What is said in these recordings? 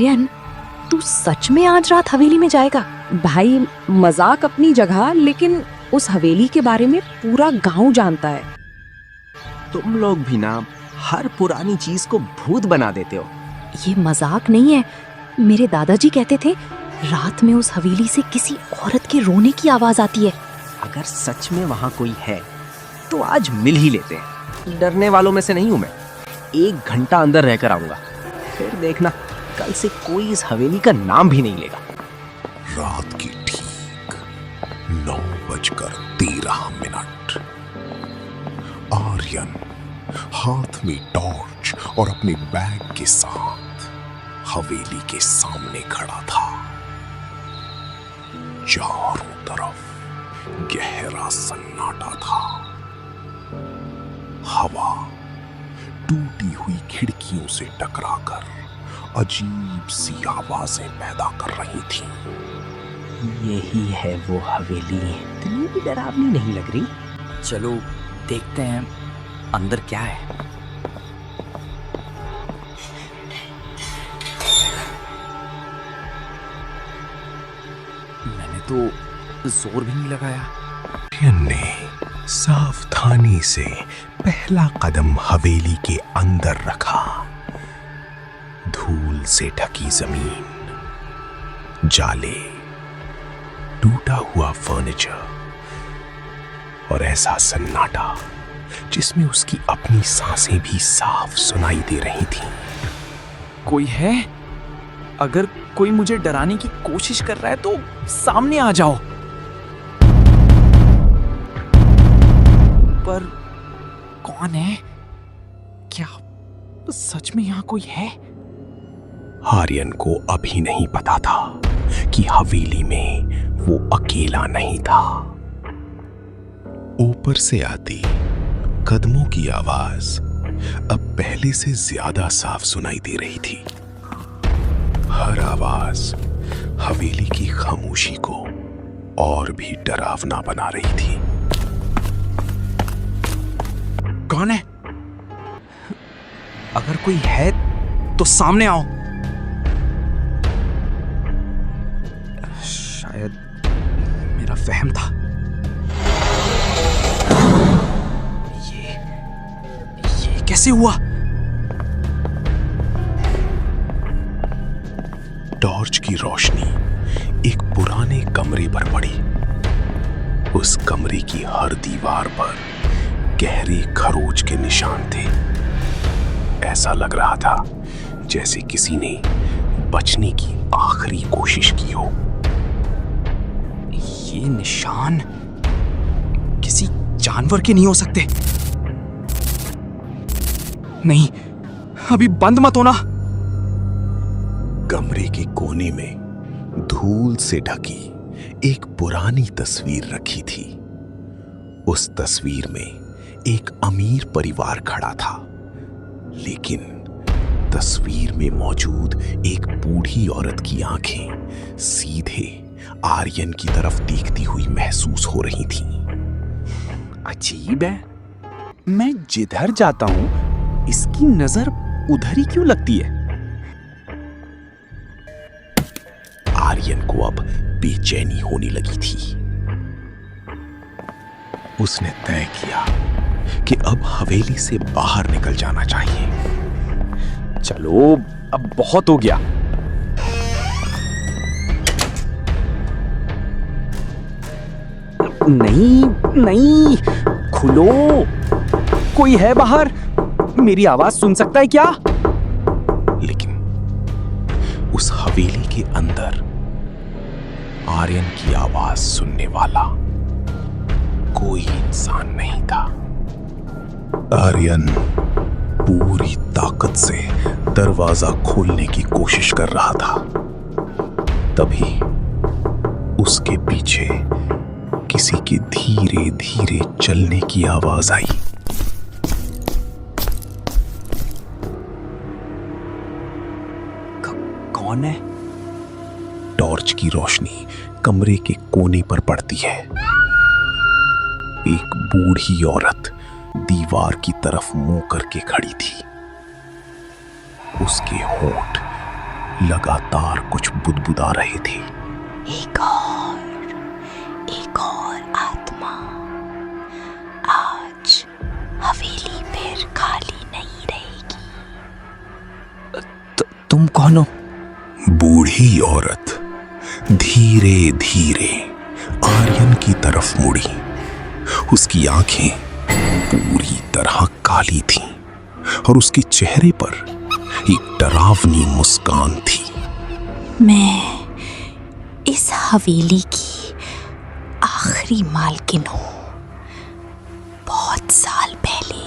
आर्यन, तू सच में आज रात हवेली में जाएगा? भाई मजाक अपनी जगह, लेकिन उस हवेली के बारे में पूरा गांव जानता है। तुम लोग भी ना हर पुरानी चीज को भूत बना देते हो। ये मजाक नहीं है। मेरे दादाजी कहते थे रात में उस हवेली से किसी औरत के रोने की आवाज आती है। अगर सच में वहां कोई है तो आज मिल ही लेते हैं। डरने वालों में से नहीं हूं मैं। 1 घंटा अंदर रहकर आऊंगा, फिर देखना कल से कोई इस हवेली का नाम भी नहीं लेगा। रात की ठीक 9:13। आर्यन हाथ में टॉर्च और अपने बैग के साथ हवेली के सामने खड़ा था। चारों तरफ गहरा सन्नाटा था। हवा टूटी हुई खिड़कियों से टकराकर अजीब सी आवाजें पैदा कर रही थी। यही है वो हवेली। इतनी भी डरावनी नहीं लग रही। चलो देखते हैं अंदर क्या है। मैंने तो जोर भी नहीं लगाया। आर्यन ने सावधानी से पहला कदम हवेली के अंदर रखा। धूल से ढकी जमीन, जाले, टूटा हुआ फर्नीचर और ऐसा सन्नाटा जिसमें उसकी अपनी सांसें भी साफ सुनाई दे रही थीं। कोई है? अगर कोई मुझे डराने की कोशिश कर रहा है तो सामने आ जाओ। पर कौन है? क्या सच में यहां कोई है? आर्यन को अभी नहीं पता था कि हवेली में वो अकेला नहीं था। ऊपर से आती कदमों की आवाज अब पहले से ज्यादा साफ सुनाई दे रही थी। हर आवाज हवेली की खामोशी को और भी डरावना बना रही थी। कौन है? अगर कोई है तो सामने आओ। शायद मेरा वहम था। ये कैसे हुआ? टॉर्च की रोशनी एक पुराने कमरे पर पड़ी। उस कमरे की हर दीवार पर गहरे खरोच के निशान थे। ऐसा लग रहा था जैसे किसी ने बचने की आखिरी कोशिश की हो। ये निशान किसी जानवर के नहीं हो सकते। नहीं, अभी बंद मत होना। कमरे के कोने में धूल से ढकी एक पुरानी तस्वीर रखी थी। उस तस्वीर में एक अमीर परिवार खड़ा था, लेकिन तस्वीर में मौजूद एक बूढ़ी औरत की आंखें सीधे आर्यन की तरफ देखती हुई महसूस हो रही थीं। अजीब है, मैं जिधर जाता हूं इसकी नजर उधर ही क्यों लगती है? आर्यन को अब बेचैनी होने लगी थी। उसने तय किया कि अब हवेली से बाहर निकल जाना चाहिए। चलो अब बहुत हो गया। नहीं नहीं, खुलो। कोई है बाहर? मेरी आवाज सुन सकता है क्या? लेकिन उस हवेली के अंदर आर्यन की आवाज सुनने वाला कोई इंसान नहीं था। आर्यन पूरी ताकत से दरवाजा खोलने की कोशिश कर रहा था। तभी उसके पीछे किसी के धीरे धीरे चलने की आवाज आई। कौन है? टॉर्च की रोशनी कमरे के कोने पर पड़ती है। एक बूढ़ी औरत दीवार की तरफ मुंह करके खड़ी थी। उसके होंठ लगातार कुछ बुदबुदा रहे थे। एक और आत्मा। आज हवेली फिर खाली नहीं रहेगी। तुम कौन हो? बूढ़ी औरत धीरे धीरे आर्यन की तरफ मुड़ी। उसकी आंखें पूरी तरह काली थीं और उसके चेहरे पर एक डरावनी मुस्कान थी। मैं इस हवेली की आखिरी मालकिन हूँ। बहुत साल पहले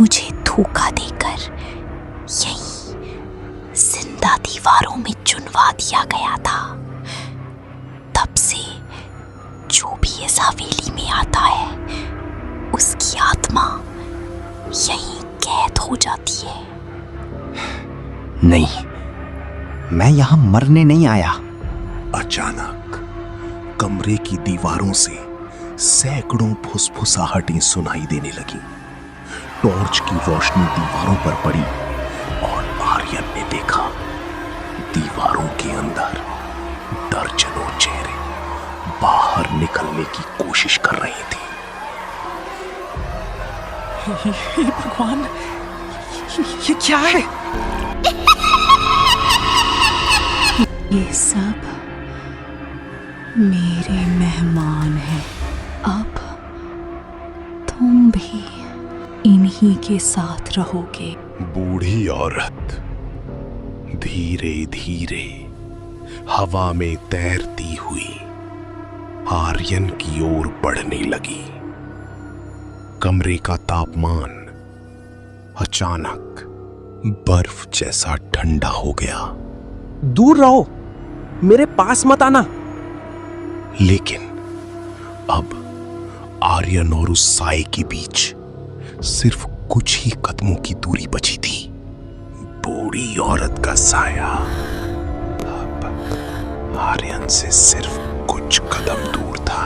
मुझे धोखा देकर यहीं जिंदा दीवारों में चुनवा दिया गया था। तब से जो भी इस हवेली में आता है उसकी आत्मा यहीं कैद हो जाती है। नहीं, मैं यहां मरने नहीं आया। अचानक कमरे की दीवारों से सैकड़ों फुसफुसाहटें सुनाई देने लगी। टॉर्च की रोशनी दीवारों पर पड़ी और आर्यन ने देखा दीवारों के अंदर दर्जनों चेहरे बाहर निकलने की कोशिश कर रहे थे। हे भगवान, ये क्या है? ये सब मेरे मेहमान हैं। अब तुम भी इन्हीं के साथ रहोगे। बूढ़ी औरत धीरे धीरे हवा में तैरती हुई आर्यन की ओर बढ़ने लगी। कमरे का तापमान अचानक बर्फ जैसा ठंडा हो गया। दूर रहो, मेरे पास मत आना। लेकिन अब आर्यन और उस साए के बीच सिर्फ कुछ ही कदमों की दूरी बची थी। बूढ़ी औरत का साया अब आर्यन से सिर्फ कुछ कदम दूर था।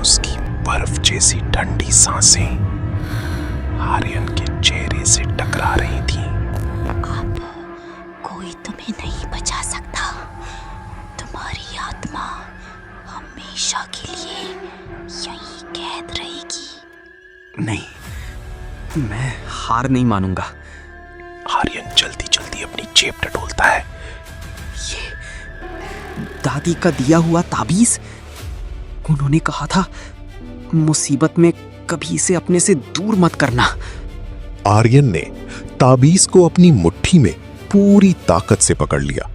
उसकी बर्फ जैसी ठंडी सांसें आर्यन के चेहरे से टकरा रही थी। अब कोई तुम्हें नहीं बचा सकता। तुम्हारी आत्मा हमेशा के लिए यहीं कैद रहेगी। नहीं, मैं हार नहीं मानूंगा। आर्यन जल्दी जल्दी अपनी जेब टटोलता है। दादी का दिया हुआ ताबीज। उन्होंने कहा था मुसीबत में कभी इसे अपने से दूर मत करना। आर्यन ने ताबीज को अपनी मुट्ठी में पूरी ताकत से पकड़ लिया।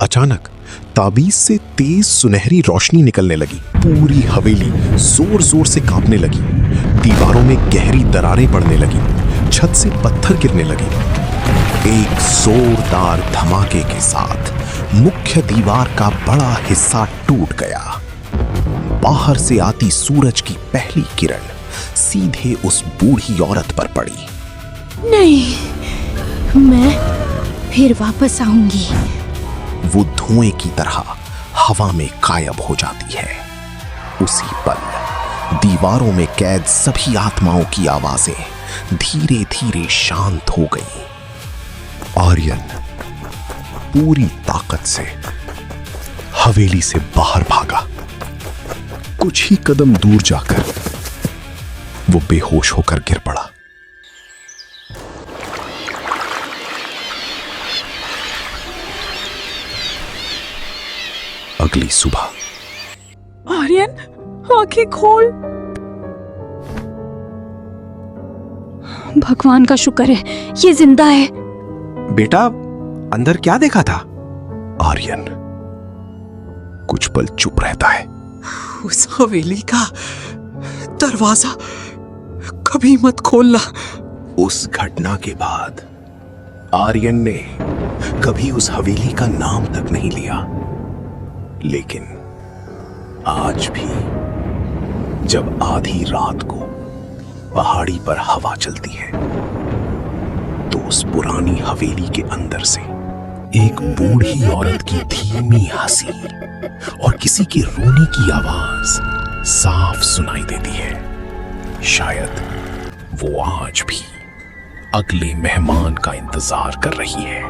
अचानक ताबीज से तेज सुनहरी रोशनी निकलने लगी। पूरी हवेली जोर जोर से कांपने लगी। दीवारों में गहरी दरारें पड़ने लगी। छत से पत्थर गिरने लगे। एक जोरदार धमाके के साथ मुख्य दीवार का बड़ा हिस्सा टूट गया। बाहर से आती सूरज की पहली किरण सीधे उस बूढ़ी औरत पर पड़ी। नहीं, मैं फिर वापस आऊंगी। वो धुएं की तरह हवा में गायब हो जाती है। उसी पल दीवारों में कैद सभी आत्माओं की आवाजें धीरे धीरे शांत हो गईं। आर्यन पूरी ताकत से हवेली से बाहर भागा। कुछ ही कदम दूर जाकर वो बेहोश होकर गिर पड़ा। अगली सुबह आर्यन, आंखें खोल। भगवान का शुक्र है ये जिंदा है। बेटा, अंदर क्या देखा था? आर्यन कुछ पल चुप रहता है। उस हवेली का दरवाजा कभी मत खोलना। उस घटना के बाद आर्यन ने कभी उस हवेली का नाम तक नहीं लिया। लेकिन आज भी जब आधी रात को पहाड़ी पर हवा चलती है तो उस पुरानी हवेली के अंदर से एक बूढ़ी औरत की धीमी हंसी और किसी के रोने की आवाज साफ सुनाई देती है। शायद वो आज भी अगले मेहमान का इंतजार कर रही है।